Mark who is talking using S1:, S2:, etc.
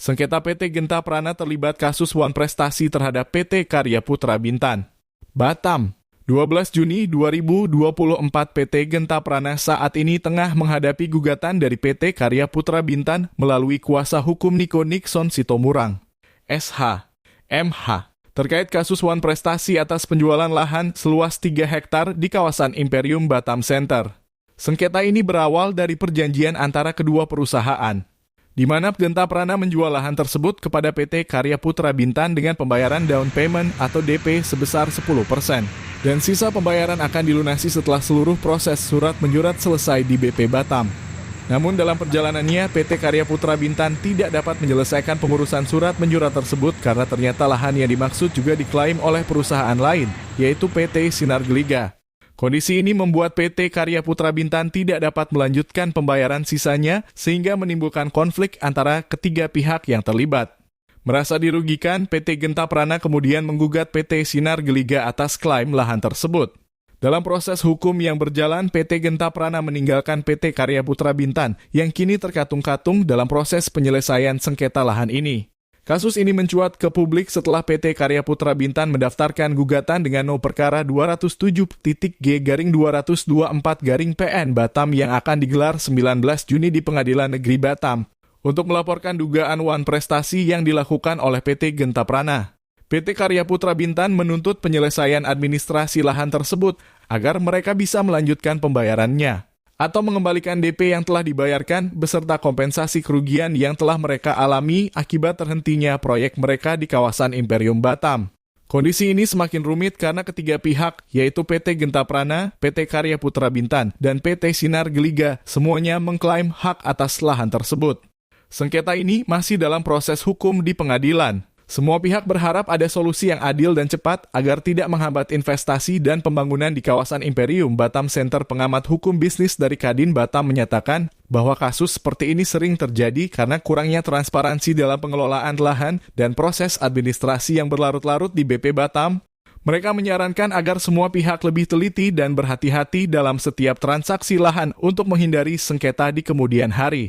S1: Sengketa PT Genta Prana terlibat kasus Wan Prestasi terhadap PT Karya Putra Bintan. Batam, 12 Juni 2024 PT Genta Prana saat ini tengah menghadapi gugatan dari PT Karya Putra Bintan melalui kuasa hukum Niko Nixon Sitomorang, SH, MH, terkait kasus Wan Prestasi atas penjualan lahan seluas 3 hektar di kawasan Imperium Batam Center. Sengketa ini berawal dari perjanjian antara kedua perusahaan, di mana Genta Prana menjual lahan tersebut kepada PT Karya Putra Bintan dengan pembayaran down payment atau DP sebesar 10%, dan sisa pembayaran akan dilunasi setelah seluruh proses surat menyurat selesai di BP Batam. Namun dalam perjalanannya, PT Karya Putra Bintan tidak dapat menyelesaikan pengurusan surat menyurat tersebut karena ternyata lahan yang dimaksud juga diklaim oleh perusahaan lain, yaitu PT Sinar Geliga. Kondisi ini membuat PT Karya Putra Bintan tidak dapat melanjutkan pembayaran sisanya sehingga menimbulkan konflik antara ketiga pihak yang terlibat. Merasa dirugikan, PT Genta Prana kemudian menggugat PT Sinar Geliga atas klaim lahan tersebut. Dalam proses hukum yang berjalan, PT Genta Prana meninggalkan PT Karya Putra Bintan yang kini terkatung-katung dalam proses penyelesaian sengketa lahan ini. Kasus ini mencuat ke publik setelah PT Karya Putra Bintan mendaftarkan gugatan dengan nomor perkara 207.G-224-PN Batam yang akan digelar 19 Juni di Pengadilan Negeri Batam untuk melaporkan dugaan Wan Prestasi yang dilakukan oleh PT Genta Prana. PT Karya Putra Bintan menuntut penyelesaian administrasi lahan tersebut agar mereka bisa melanjutkan pembayarannya atau mengembalikan DP yang telah dibayarkan beserta kompensasi kerugian yang telah mereka alami akibat terhentinya proyek mereka di kawasan Imperium Batam. Kondisi ini semakin rumit karena ketiga pihak, yaitu PT Genta Prana, PT Karya Putra Bintan, dan PT Sinar Geliga, semuanya mengklaim hak atas lahan tersebut. Sengketa ini masih dalam proses hukum di pengadilan. Semua pihak berharap ada solusi yang adil dan cepat agar tidak menghambat investasi dan pembangunan di kawasan Imperium Batam Center. Pengamat hukum bisnis dari Kadin Batam menyatakan bahwa kasus seperti ini sering terjadi karena kurangnya transparansi dalam pengelolaan lahan dan proses administrasi yang berlarut-larut di BP Batam. Mereka menyarankan agar semua pihak lebih teliti dan berhati-hati dalam setiap transaksi lahan untuk menghindari sengketa di kemudian hari.